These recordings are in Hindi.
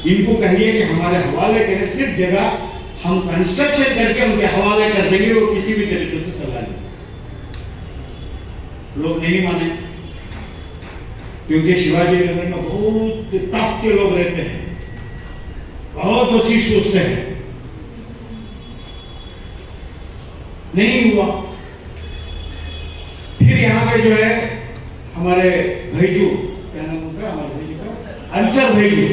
इनको कहिए कि हमारे हवाले करें, सिर्फ जगह हम कंस्ट्रक्शन करके उनके हवाले कर देंगे, वो किसी भी तरीके से चला लेंगे। लोग नहीं माने, क्योंकि शिवाजी नगर में बहुत टॉप के लोग रहते हैं, बहुत वसी सोचते हैं। नहीं हुआ। फिर यहाँ पे जो है हमारे भैजू, क्या नाम उनका, हमारे भैजू का अंसर भैजू,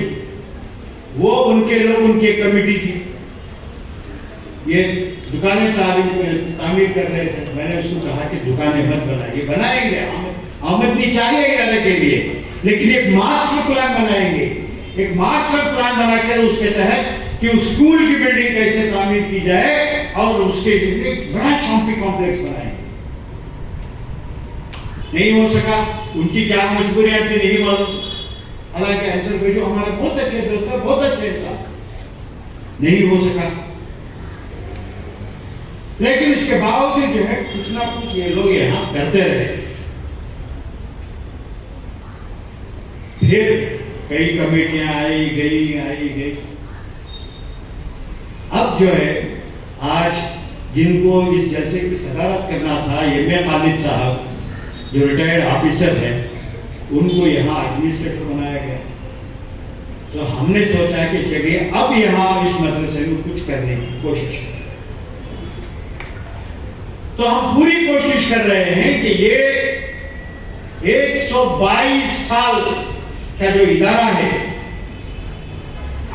वो उनके लोग, उनकी कमेटी थी, ये दुकानें तामीर कर रहे थे। मैंने उसको कहा कि दुकानें मत बनाइए, बनाएंगे, आमदनी चाहिए इरादे के लिए, लेकिन एक मास्टर प्लान बनाएंगे, एक मास्टर प्लान बनाकर उसके तहत कि उस स्कूल की बिल्डिंग कैसे तामीर की जाए और उसके लिए एक बड़ा शॉपिंग कॉम्प्लेक्स बनाएंगे। नहीं हो सका, उनकी क्या मजबूरियां थी नहीं मालूम। हालांकि अंसर भाई जो हमारे बहुत अच्छे दोस्त थे, बहुत अच्छे था, नहीं हो सका। लेकिन इसके बावजूद जो है कुछ ना कुछ ये लोग यहाँ करते रहे। फिर कई कमेटियां आई गई। अब जो है आज जिनको इस जलसे की सदारत करना था, एम.ए. खालिद साहब जो रिटायर्ड ऑफिसर है, उनको यहाँ एडमिनिस्ट्रेटर बनाया गया। तो हमने सोचा कि चलिए अब यहाँ इस मदरसे में कुछ करने की कोशिश करें। तो हम पूरी कोशिश कर रहे हैं कि ये 122 साल का जो इदारा है,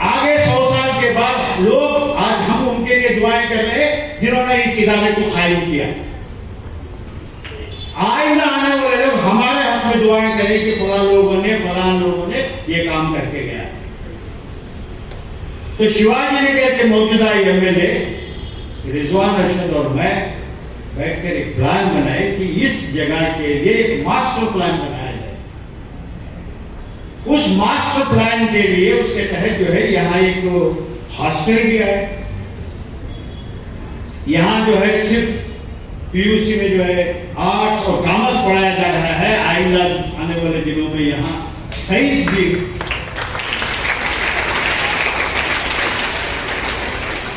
आगे 100 साल के बाद लोग, आज हम उनके लिए दुआएं कर रहे हैं जिन्होंने इस इदारे को कायम किया। आइंदा आने वाले लोग हमारे हाथ में दुआएं करें कि फलां लोगों ने ये काम करके गया। तो शिवाजी नगर के मौजूदा एमएलए रिजवान अरशद और मैं बैठकर एक प्लान बनाए कि इस जगह के लिए एक मास्टर प्लान बनाया जाए। उस मास्टर प्लान के लिए उसके तहत जो है यहाँ एक हॉस्टल भी है। यहाँ जो है सिर्फ पीयूसी में जो है आर्ट्स और कॉमर्स पढ़ाया जा रहा है। आइंदा आने वाले दिनों में यहाँ साइंस भी।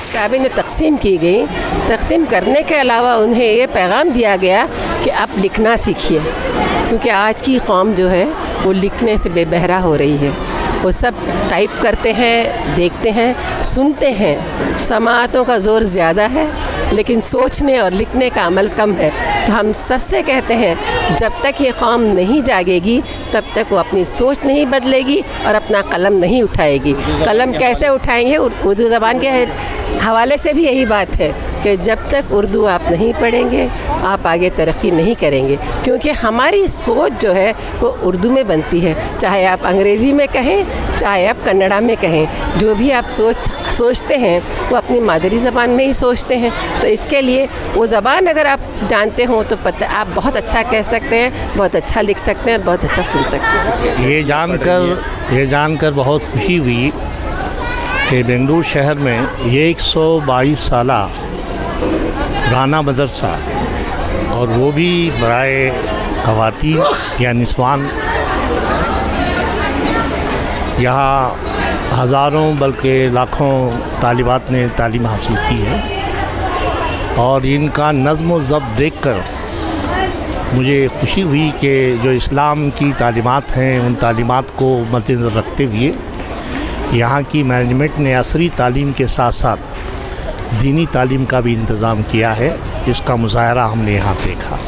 किताबें तकसीम की गई, तकसीम करने के अलावा उन्हें ये पैगाम दिया गया कि आप लिखना सीखिए, क्योंकि आज की कौम जो है वो लिखने से बेबहरा हो रही है। वो सब टाइप करते हैं, देखते हैं, सुनते हैं। समाअतों का ज़ोर ज़्यादा है, लेकिन सोचने और लिखने का अमल कम है। तो हम सबसे कहते हैं जब तक ये कौम नहीं जागेगी तब तक वो अपनी सोच नहीं बदलेगी और अपना कलम नहीं उठाएगी। कलम कैसे उठाएंगे? उर्दू ज़बान के हवाले से भी यही बात है कि जब तक उर्दू आप नहीं पढ़ेंगे आप आगे तरक्की नहीं करेंगे, क्योंकि हमारी सोच जो है वो उर्दू में बनती है। चाहे आप अंग्रेज़ी में कहें, चाहे आप कन्नड़ा में कहें, जो भी आप सोचते हैं वो अपनी मादरी ज़बान में ही सोचते हैं। तो इसके लिए वो ज़बान अगर आप जानते हो तो पता आप बहुत अच्छा कह सकते हैं, बहुत अच्छा लिख सकते हैं और बहुत अच्छा सुन सकते हैं। ये जानकर बहुत खुशी हुई कि बेंगलुरु शहर में ये 122 साला पुराना मदरसा, और वो भी बराए ख़वातीन या निस्वान, यहाँ हज़ारों बल्कि लाखों तालिबात ने तालीम हासिल की है। और इनका नज़्म व ज़ब्त देखकर मुझे खुशी हुई कि जो इस्लाम की तालीमात हैं उन तालीमात को मद्देनज़र रखते हुए यहाँ की मैनेजमेंट ने असरी तालीम के साथ साथ दीनी तालीम का भी इंतज़ाम किया है। इसका मुज़ाहरा हमने यहाँ देखा,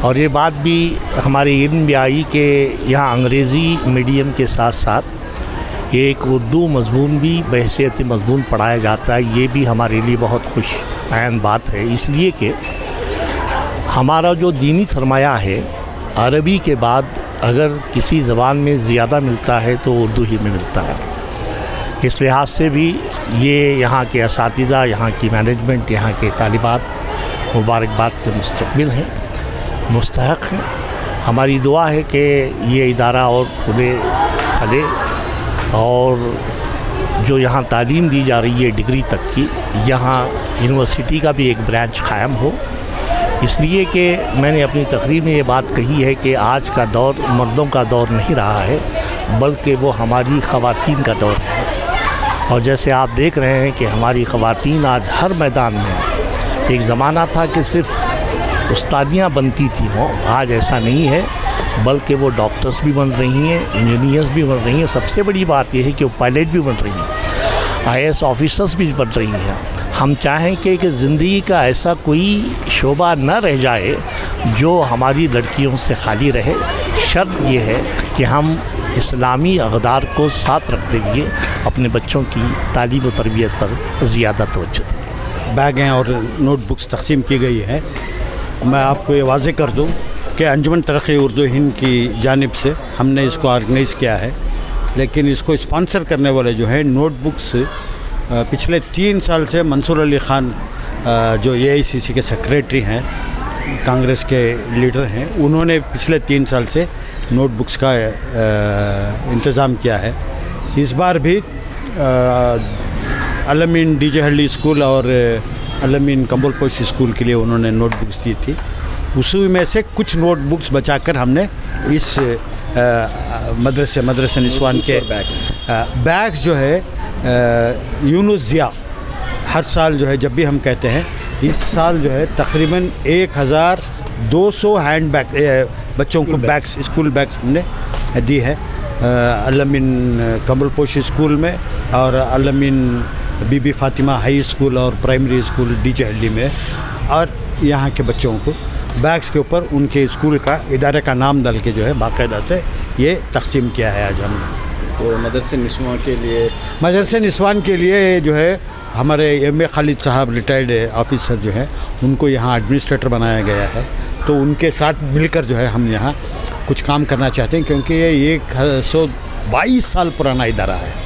और ये बात भी हमारे इल्म में आई कि यहाँ अंग्रेज़ी मीडियम के साथ साथ एक उर्दू मज़मून भी बहैसियत मज़मून पढ़ाया जाता है। ये भी हमारे लिए बहुत खुश आयन बात है, इसलिए कि हमारा जो दीनी सरमाया है अरबी के बाद अगर किसी ज़बान में ज़्यादा मिलता है तो उर्दू ही में मिलता है। इस लिहाज से भी ये यहाँ के असातिज़ा, यहाँ की मैनेजमेंट, यहाँ के तालिबात मुबारकबाद के मुस्तक़बिल हैं, मुस्तहक़ हैं। हमारी दुआ है कि ये इदारा और खुले फले और जो यहाँ तालीम दी जा रही है डिग्री तक की, यहाँ यूनिवर्सिटी का भी एक ब्रांच कायम हो। इसलिए कि मैंने अपनी तकरीर में ये बात कही है कि आज का दौर मर्दों का दौर नहीं रहा है, बल्कि वो हमारी ख़वातीन का दौर है। और जैसे आप देख रहे हैं कि हमारी ख़वातीन आज हर मैदान में, एक ज़माना था कि सिर्फ उस्तादियाँ बनती थी वो, आज ऐसा नहीं है, बल्कि वो डॉक्टर्स भी बन रही हैं, इंजीनियर्स भी बन रही हैं। सबसे बड़ी बात यह है कि वो पायलट भी बन रही हैं, IAS ऑफिसर्स भी बन रही हैं। हम चाहें कि ज़िंदगी का ऐसा कोई शोबा न रह जाए जो हमारी लड़कियों से खाली रहे। शर्त ये है कि हम इस्लामी अक़दार को साथ रखते हुए अपने बच्चों की तालीम व तरबियत पर ज़्यादा तवज्जो दें। बैगें और नोटबुक्स तक़सीम की गई है। मैं आपको ये वाज़े कर दूं कि अंजुमन तरक्की उर्दू हिंद की जानिब से हमने इसको ऑर्गेनाइज़ किया है, लेकिन इसको स्पॉन्सर करने वाले जो हैं नोटबुक्स पिछले 3 साल से मंसूर अली ख़ान जो AICC के सेक्रेटरी हैं, कांग्रेस के लीडर हैं, उन्होंने पिछले 3 साल से नोटबुक्स का इंतज़ाम किया है। इस बार भी अलमीन DJ हल्ली स्कूल और अलमीन कंबोलपोश स्कूल के लिए उन्होंने नोटबुक्स दी थी। उसी में से कुछ नोटबुक्स बचाकर हमने इस मदरसे निस्वान के बैग्स जो है यूनुस ज़िया हर साल जो है, जब भी हम कहते हैं, इस साल जो है तकरीबन 1200 हैंड बैग बच्चों को बैग्स, स्कूल बैग्स हमने दी है अलमीन कंबलपोश स्कूल में और अलमीन बीबी फ़ातिमा हाई स्कूल और प्राइमरी स्कूल DJ हल्ली में। और यहाँ के बच्चों को बैग्स के ऊपर उनके स्कूल का, इदारे का नाम डाल के जो है बाकायदा से ये तक़सीम किया है आज हमने। तो मदरसे निस्वान के लिए जो है हमारे MA खालिद साहब रिटायर्ड ऑफिसर जो है, उनको यहाँ एडमिनिस्ट्रेटर बनाया गया है। तो उनके साथ मिलकर जो है हम यहाँ कुछ काम करना चाहते हैं, क्योंकि ये 122 साल पुराना इदारा है।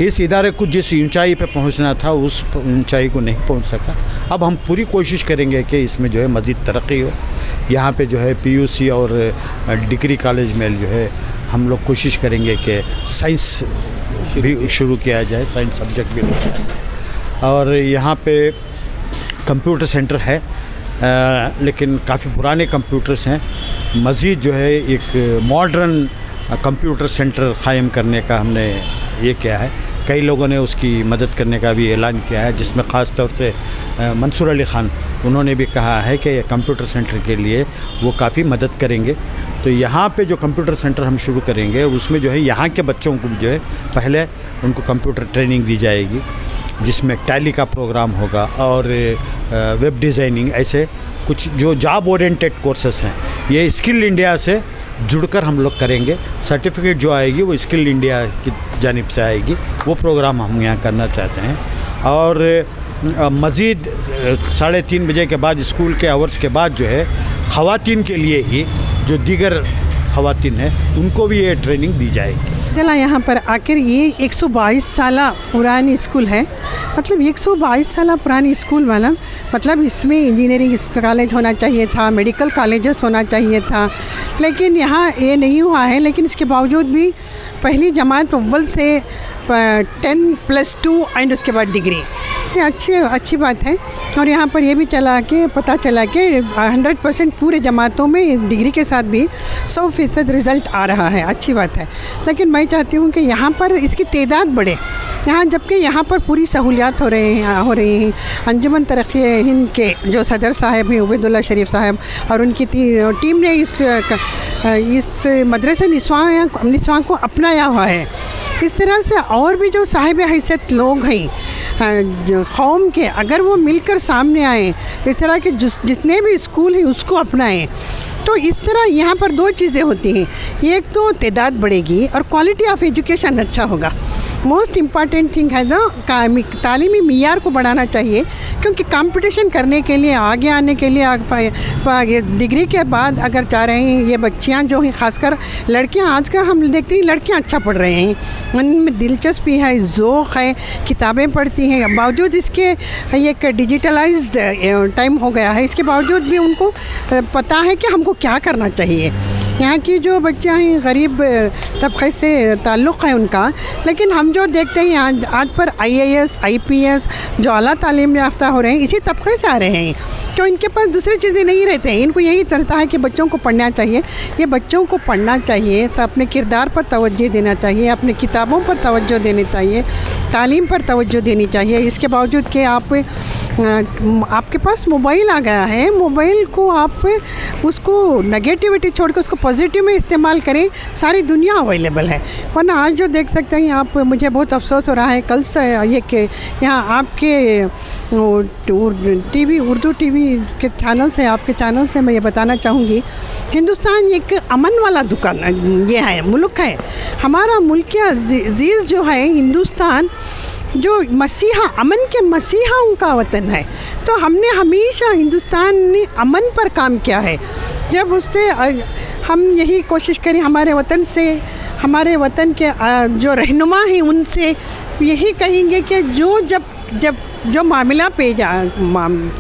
इस इदारे को जिस ऊंचाई पे पहुंचना था उस ऊंचाई को नहीं पहुंच सका। अब हम पूरी कोशिश करेंगे कि इसमें जो है मज़ीद तरक्की हो। यहाँ पे जो है PUC और डिग्री कॉलेज में जो है हम लोग कोशिश करेंगे कि साइंस भी शुरू किया जाए, साइंस सब्जेक्ट भी लिया जाए। और यहाँ पे कंप्यूटर सेंटर है, लेकिन काफ़ी पुराने कंप्यूटर्स हैं। मज़ीद जो है एक मॉडर्न कंप्यूटर सेंटर क़ायम करने का हमने ये किया है। कई लोगों ने उसकी मदद करने का भी ऐलान किया है, जिसमें ख़ास तौर से मंसूर अली ख़ान, उन्होंने भी कहा है कि कंप्यूटर सेंटर के लिए वो काफ़ी मदद करेंगे। तो यहाँ पे जो कंप्यूटर सेंटर हम शुरू करेंगे उसमें जो है यहाँ के बच्चों को जो है पहले उनको कंप्यूटर ट्रेनिंग दी जाएगी, जिसमें टैली का प्रोग्राम होगा और वेब डिज़ाइनिंग, ऐसे कुछ जो जॉब ओरिएंटेड कोर्सेस हैं ये स्किल इंडिया से जुड़कर हम लोग करेंगे। सर्टिफिकेट जो आएगी वो स्किल इंडिया की जानिब से आएगी, वो प्रोग्राम हम यहाँ करना चाहते हैं। और मज़ीद 3:30 बजे के बाद, स्कूल के आवर्स के बाद जो है ख़वातीन के लिए ही, जो दीगर ख़वातीन हैं, उनको भी ये ट्रेनिंग दी जाएगी। चला यहाँ पर आखिर ये 122 साल पुरानी स्कूल है। मतलब 122 साल पुरानी स्कूल वाला मतलब इसमें इंजीनियरिंग कॉलेज होना चाहिए था, मेडिकल कॉलेजेस होना चाहिए था, लेकिन यहाँ ये नहीं हुआ है। लेकिन इसके बावजूद भी पहली जमात अव्वल से 10+2 एंड उसके बाद डिग्री, ये अच्छी बात है। और यहाँ पर ये भी पता चला कि 100% पूरे जमातों में डिग्री के साथ भी 100% रिज़ल्ट आ रहा है, अच्छी बात है। लेकिन मैं चाहती हूँ कि यहाँ पर इसकी तादाद बढ़े यहाँ, जबकि यहाँ पर पूरी सहूलियात हो रही हैं। अंजुमन तरक्की हिंद के जो सदर साहब हैं उबैदुल्ला शरीफ साहब और उनकी टीम ने इस मदरसे निस्वां को अपनाया हुआ है। इस तरह से और भी जो साहिब हैसियत लोग हैं कौम के, अगर वो मिलकर सामने आए, इस तरह के जितने भी स्कूल हैं उसको अपनाएं, तो इस तरह यहाँ पर 2 चीज़ें होती हैं। एक तो तादाद बढ़ेगी और क्वालिटी ऑफ एजुकेशन अच्छा होगा। मोस्ट इम्पॉर्टेंट थिंग है ना, तालीमी मियार को बढ़ाना चाहिए, क्योंकि कंपटीशन करने के लिए, आगे आने के लिए डिग्री के बाद अगर चाह रहे हैं ये बच्चियाँ जो हैं, ख़ासकर लड़कियाँ, आजकल हम देखते हैं लड़कियाँ अच्छा पढ़ रहे हैं, उनमें दिलचस्पी है, ज़ौक़ है, किताबें पढ़ती हैं। बावजूद इसके एक डिजिटलाइज्ड टाइम हो गया है, इसके बावजूद भी उनको पता है कि हमको क्या करना चाहिए। यहाँ की जो बच्चे हैं गरीब तबके से ताल्लुक़ है उनका, लेकिन हम जो देखते हैं यहाँ आज पर IAS IPS जो आला तालीम याफ्ता हो रहे हैं इसी तबके से आ रहे हैं, क्यों इनके पास दूसरी चीज़ें नहीं रहते हैं। इनको यही रहता है कि बच्चों को पढ़ना चाहिए। ये बच्चों को पढ़ना चाहिए तो अपने किरदार पर तवज्जो देना चाहिए, अपने किताबों पर तवज्जो देनी चाहिए, तालीम पर तवज्जो देनी चाहिए। इसके बावजूद कि आपके पास मोबाइल आ गया है, मोबाइल को आप उसको नेगेटिविटी छोड़ के उसको पॉजिटिव में इस्तेमाल करें, सारी दुनिया अवेलेबल है। वरना आज जो देख सकते हैं आप, मुझे बहुत अफसोस हो रहा है कल से ये कि यहाँ आपके टीवी उर्दू टीवी के चैनल से, आपके चैनल से मैं ये बताना चाहूँगी, हिंदुस्तान एक अमन वाला दुकान ये है, मुल्क है हमारा। मुल्क अजीज़ जो है हिंदुस्तान, जो मसीहा, अमन के मसीहाओं का वतन है। तो हमने हमेशा हिंदुस्तान ने अमन पर काम किया है। जब उससे हम यही कोशिश करें हमारे वतन से, हमारे वतन के जो रहनुमा हैं उनसे यही कहेंगे कि जो मामला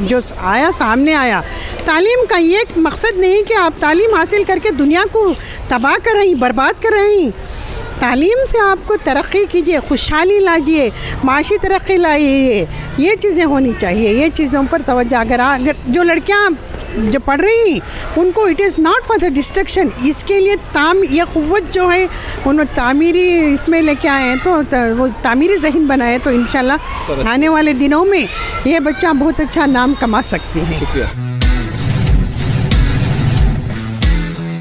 जो आया सामने आया, तालीम का ये एक मकसद नहीं कि आप तालीम हासिल करके दुनिया को तबाह कर रही, बर्बाद कर रही। तालीम से आपको तरक्की कीजिए, खुशहाली लाइए, माशी तरक्की लाइए, ये चीज़ें होनी चाहिए। ये चीज़ों पर तवज्जो अगर जो लड़कियां जो पढ़ रही उनको it is not for the destruction, इसके लिए ये क़ुव्वत जो है उन्होंने तामीरी इसमें लेके आए हैं, तो वो तामीरी ज़हन बनाए, तो इंशाल्लाह आने वाले दिनों में ये बच्चा बहुत अच्छा नाम कमा सकती हैं। शुक्रिया।